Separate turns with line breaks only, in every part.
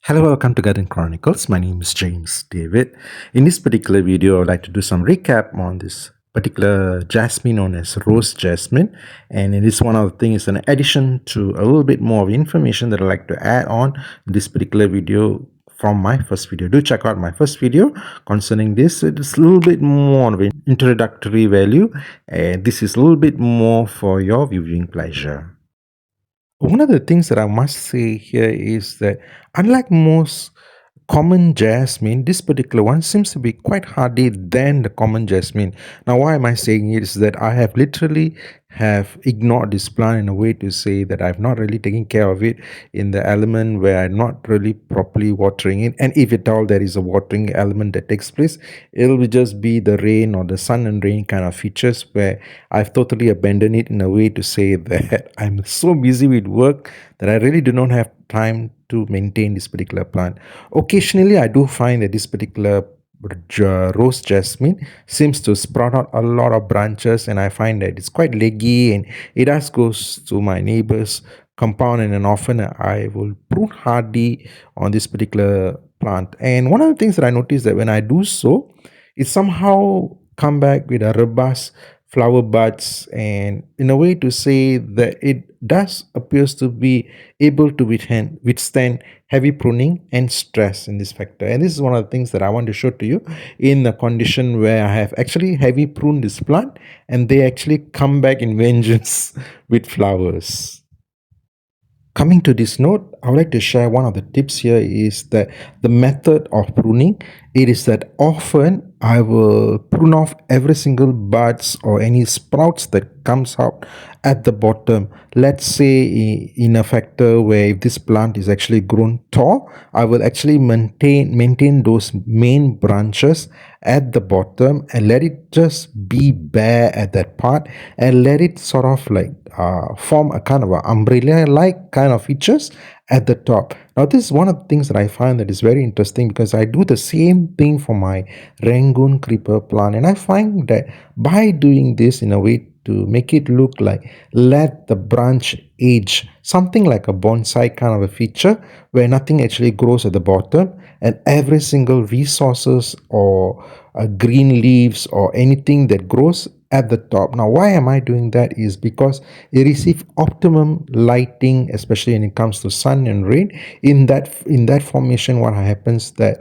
Hello, welcome to Garden Chronicles. My name is James David. In this particular video, I would like to do some recap on this particular jasmine known as rose jasmine. And it is one of the things, an addition to a little bit more of information that I'd like to add on this particular video from my first video. Do check out my first video concerning this. It is a little bit more of an introductory value, and this is a little bit more for your viewing pleasure. One of the things that I must say here is that unlike most common jasmine, this particular one seems to be quite hardy than the common jasmine. Now, why am I saying it is that I have literally have ignored this plant in a way to say that I've not really taken care of it in the element where I'm not really properly watering it. And if at all there is a watering element that takes place, it'll just be the rain or the sun and rain kind of features where I've totally abandoned it in a way to say that I'm so busy with work that I really do not have time to maintain this particular plant. Occasionally, I do find that this particular rose jasmine seems to sprout out a lot of branches, and I find that it's quite leggy, and it does goes to my neighbor's compound, and then often I will prune hardy on this particular plant. And one of the things that I notice that when I do so, it somehow come back with a robust flower buds, and in a way to say that it does appears to be able to withstand heavy pruning and stress in this factor. And this is one of the things that I want to show to you in the condition where I have actually heavy pruned this plant and they actually come back in vengeance with flowers. Coming to this note, I would like to share one of the tips here is that the method of pruning, it is that often I will prune off every single buds or any sprouts that comes out at the bottom. Let's say in a factor where if this plant is actually grown tall, I will actually maintain those main branches at the bottom and let it just be bare at that part and let it sort of like form a kind of an umbrella like kind of features at the top. Now this is one of the things that I find that is very interesting because I do the same thing for my Rangoon creeper plant, and I find that by doing this in a way to make it look like let the branch age, something like a bonsai kind of a feature where nothing actually grows at the bottom and every single resources or green leaves or anything that grows at the top. Now why am I doing that is because it receives optimum lighting, especially when it comes to sun and rain. In that formation, what happens that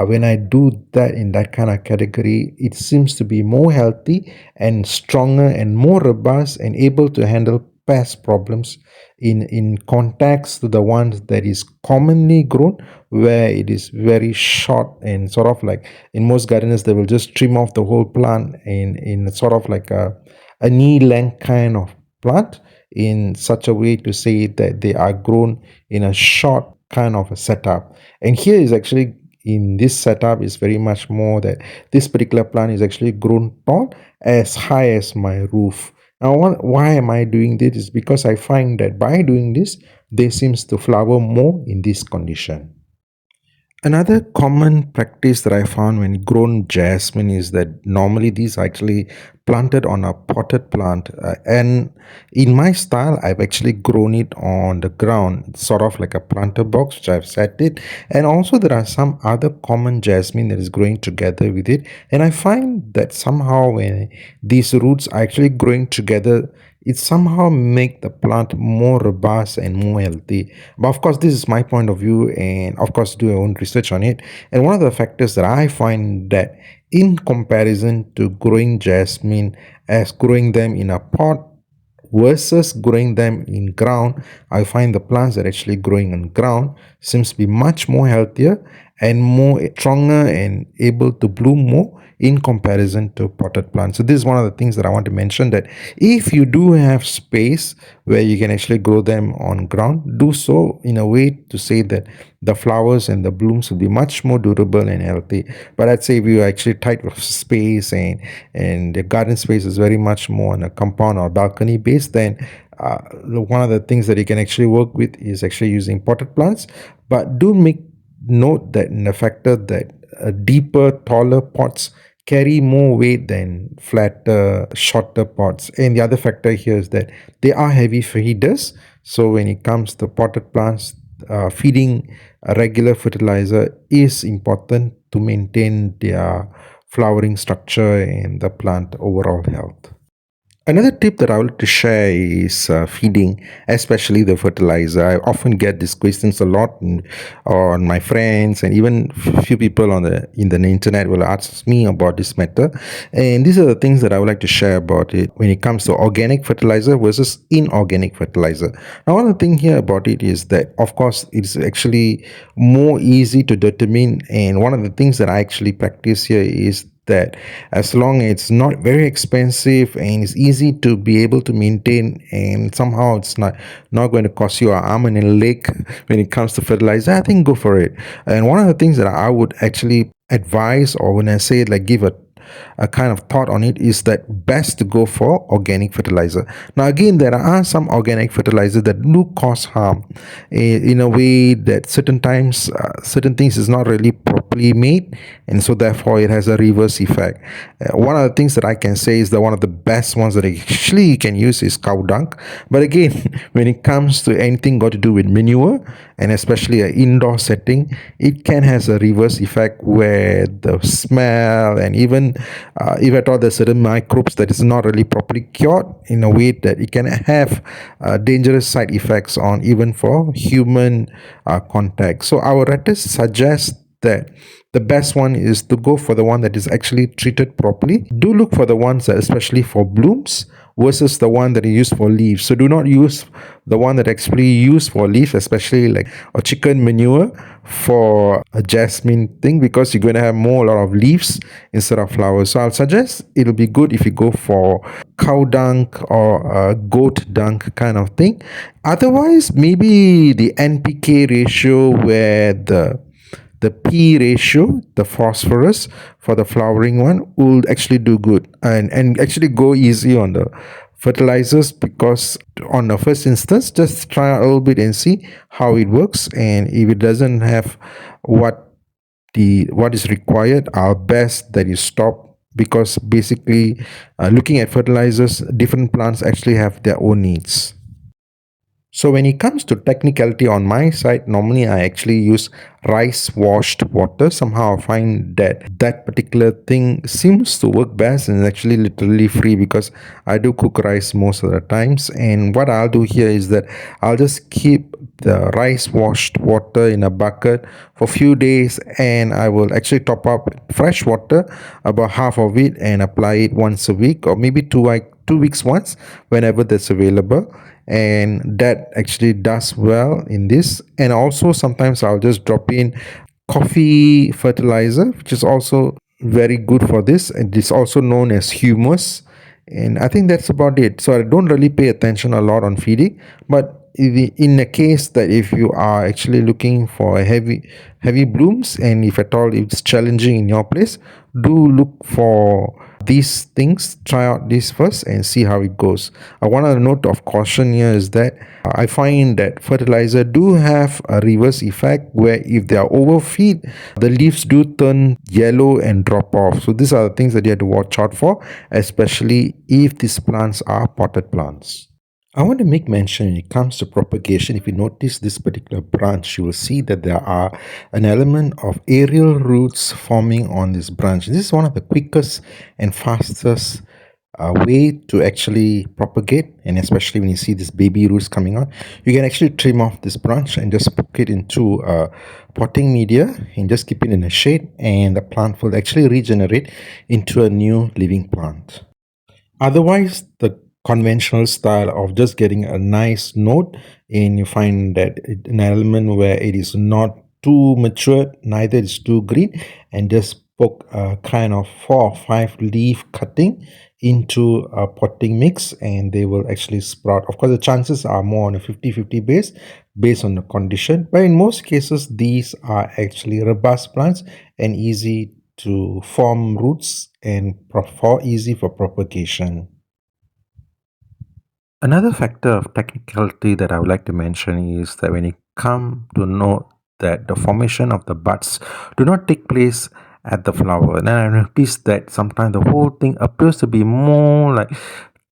when I do that in that kind of category, it seems to be more healthy and stronger and more robust and able to handle pest problems in context to the ones that is commonly grown where it is very short and sort of like in most gardeners they will just trim off the whole plant in sort of like a knee length kind of plant in such a way to say that they are grown in a short kind of a setup. And here is actually in this setup is very much more that this particular plant is actually grown tall as high as my roof. Now, why am I doing this? Is because I find that by doing this, they seems to flower more in this condition. Another common practice that I found when grown jasmine is that normally these are actually planted on a potted plant, and in my style I've actually grown it on the ground, sort of like a planter box which I've set it. And also there are some other common jasmine that is growing together with it, and I find that somehow when these roots are actually growing together, it somehow make the plant more robust and more healthy. But of course this is my point of view, and of course do your own research on it. And one of the factors that I find that in comparison to growing jasmine as growing them in a pot versus growing them in ground, I find the plants that are actually growing on ground seems to be much more healthier and more stronger and able to bloom more in comparison to potted plants. So this is one of the things that I want to mention, that if you do have space where you can actually grow them on ground, do so in a way to say that the flowers and the blooms will be much more durable and healthy. But I'd say if you are actually tight with space and the garden space is very much more on a compound or balcony base, then one of the things that you can actually work with is actually using potted plants. But do make note that in the factor that deeper, taller pots carry more weight than flatter, shorter pots. And the other factor here is that they are heavy feeders. So when it comes to potted plants, feeding a regular fertilizer is important to maintain their flowering structure and the plant overall health. Another tip that I would like to share is feeding, especially the fertilizer. I often get these questions a lot on my friends, and even few people on the internet will ask me about this matter. And these are the things that I would like to share about it when it comes to organic fertilizer versus inorganic fertilizer. Now, one of the thing here about it is that, of course, it's actually more easy to determine. And one of the things that I actually practice here is that as long as it's not very expensive and it's easy to be able to maintain, and somehow it's not going to cost you an arm and a leg when it comes to fertilizer, I think go for it. And one of the things that I would actually advise, or when I say like give a kind of thought on it, is that best to go for organic fertilizer. Now again, there are some organic fertilizers that do cause harm in a way that certain times certain things is not really properly made, and so therefore it has a reverse effect. One of the things that I can say is that one of the best ones that actually you can use is cow dung. But again, when it comes to anything got to do with manure, and especially an indoor setting, it can has a reverse effect where the smell, and even if at all there's certain microbes that is not really properly cured, in a way that it can have dangerous side effects on even for human contact. So I would rather suggest that the best one is to go for the one that is actually treated properly. Do look for the ones that especially for blooms versus the one that is used for leaves. So do not use the one that actually used for leaves, especially like a chicken manure for a jasmine thing, because you're going to have more a lot of leaves instead of flowers. So I'll suggest it'll be good if you go for cow dung or goat dung kind of thing. Otherwise, maybe the NPK ratio, where the P ratio, the phosphorus for the flowering one, will actually do good, and actually go easy on the fertilizers, because on the first instance, just try a little bit and see how it works. And if it doesn't have what is required, our best that you stop, because basically looking at fertilizers, different plants actually have their own needs. So when it comes to technicality on my side, normally I actually use rice washed water. Somehow I find that particular thing seems to work best, and it's actually literally free, because I do cook rice most of the times. And what I'll do here is that I'll just keep the rice washed water in a bucket for a few days, and I will actually top up fresh water, about half of it, and apply it once a week, or maybe 2 weeks once, whenever that's available. And that actually does well in this. And also sometimes I'll just drop in coffee fertilizer, which is also very good for this, and it's also known as humus. And I think that's about it. So I don't really pay attention a lot on feeding, but in the case that if you are actually looking for a heavy blooms, and if at all it's challenging in your place, do look for these things. Try out this first and see how it goes. One other note of caution here is that I find that fertilizer do have a reverse effect, where if they are overfeed, the leaves do turn yellow and drop off. So these are the things that you have to watch out for, especially if these plants are potted plants. I want to make mention when it comes to propagation. If you notice this particular branch, you will see that there are an element of aerial roots forming on this branch. This is one of the quickest and fastest way to actually propagate, and especially when you see these baby roots coming out, you can actually trim off this branch and just poke it into potting media and just keep it in a shade, and the plant will actually regenerate into a new living plant. Otherwise, the conventional style of just getting a nice note, and you find that an element where it is not too mature, neither is too green, and just poke a kind of 4 or 5 leaf cutting into a potting mix, and they will actually sprout. Of course, the chances are more on a 50-50 base based on the condition, but in most cases these are actually robust plants and easy to form roots and easy for propagation. Another factor of technicality that I would like to mention is that when you come to know that the formation of the buds do not take place at the flower, and I noticed that sometimes the whole thing appears to be more like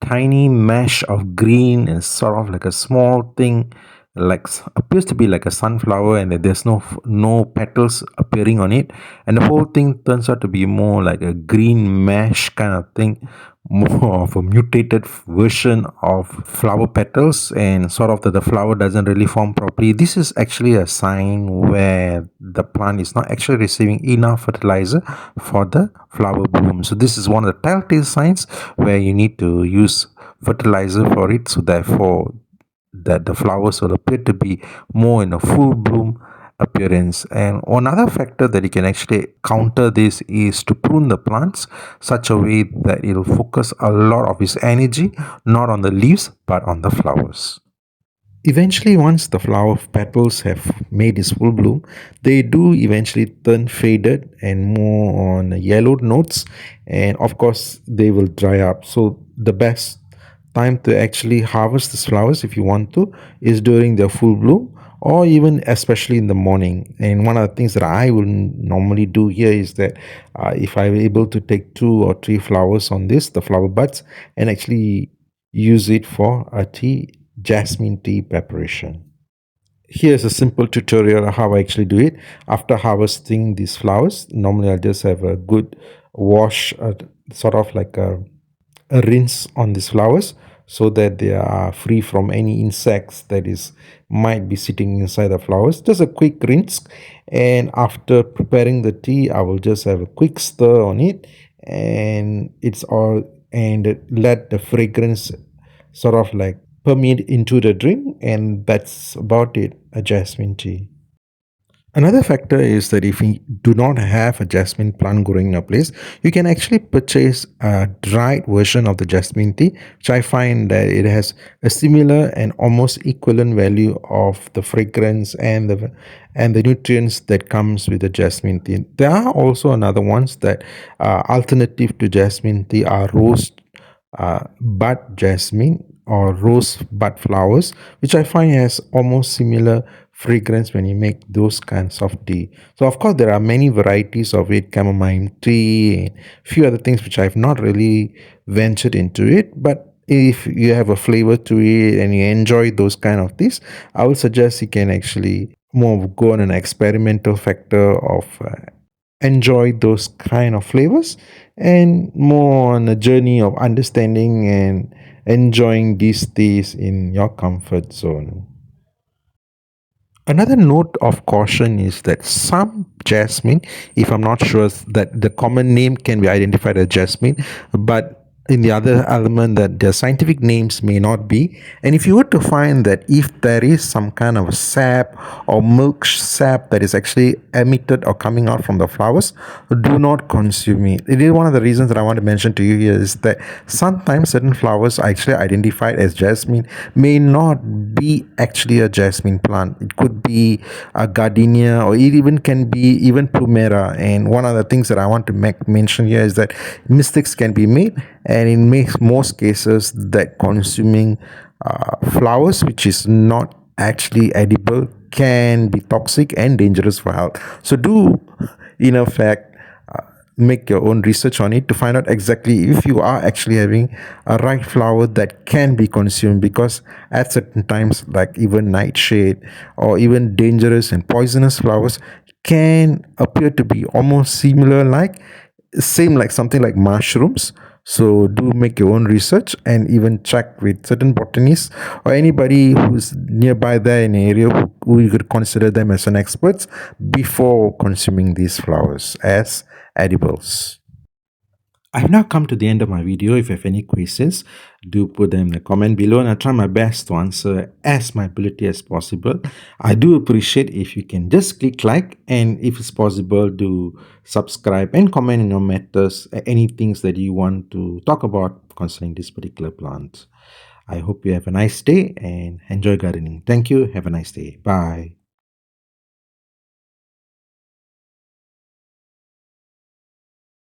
tiny mesh of green and sort of like a small thing appears to be like a sunflower, and that there's no petals appearing on it, and the whole thing turns out to be more like a green mesh kind of thing, more of a mutated version of flower petals, and sort of that the flower doesn't really form properly. This is actually a sign where the plant is not actually receiving enough fertilizer for the flower bloom. So this is one of the telltale signs where you need to use fertilizer for it, so therefore that the flowers will appear to be more in a full bloom appearance. And another factor that you can actually counter this is to prune the plants such a way that it'll focus a lot of its energy not on the leaves but on the flowers. Eventually, once the flower petals have made its full bloom, they do eventually turn faded and more on yellowed notes, and of course, they will dry up. So, the best time to actually harvest these flowers, if you want to, is during their full bloom, or even especially in the morning. And one of the things that I will normally do here is that if I'm able to take 2 or 3 flowers on this, the flower buds, and actually use it for a jasmine tea preparation. Here's a simple tutorial of how I actually do it. After harvesting these flowers, normally I'll just have a good wash, sort of like a rinse on these flowers, so that they are free from any insects that is might be sitting inside the flowers. Just a quick rinse, and after preparing the tea, I will just have a quick stir on it, and it's all, and let the fragrance sort of like permeate into the drink, and that's about it, a jasmine tea. Another factor is that if you do not have a jasmine plant growing in a place, you can actually purchase a dried version of the jasmine tea, which I find that it has a similar and almost equivalent value of the fragrance and the nutrients that comes with the jasmine tea. There are also another ones that alternative to jasmine tea are rose bud jasmine or rose bud flowers, which I find has almost similar fragrance when you make those kinds of tea. So of course there are many varieties of it, chamomile tea and few other things which I've not really ventured into it, but if you have a flavor to it and you enjoy those kind of teas, I would suggest you can actually more go on an experimental factor of enjoy those kind of flavors, and more on a journey of understanding and enjoying these teas in your comfort zone. Another note of caution is that some jasmine, if I'm not sure that the common name can be identified as jasmine, but in the other element that their scientific names may not be. And if you were to find that if there is some kind of sap or milk sap that is actually emitted or coming out from the flowers, do not consume it. It is one of the reasons that I want to mention to you here is that sometimes certain flowers are actually identified as jasmine may not be actually a jasmine plant. It could be a gardenia, or it even can be even plumera. And one of the things that I want to mention here is that mistakes can be made, and in most cases that consuming flowers which is not actually edible can be toxic and dangerous for health. So do in effect make your own research on it to find out exactly if you are actually having a right flower that can be consumed, because at certain times like even nightshade or even dangerous and poisonous flowers can appear to be almost similar, like same like something like mushrooms. So do make your own research and even check with certain botanists or anybody who's nearby there in the area who you could consider them as an expert before consuming these flowers as edibles. I've now come to the end of my video. If you have any questions, do put them in the comment below, and I'll try my best to answer as my ability as possible. I do appreciate if you can just click like, and if it's possible, do subscribe and comment in your matters, any things that you want to talk about concerning this particular plant. I hope you have a nice day and enjoy gardening. Thank you. Have a nice day. Bye.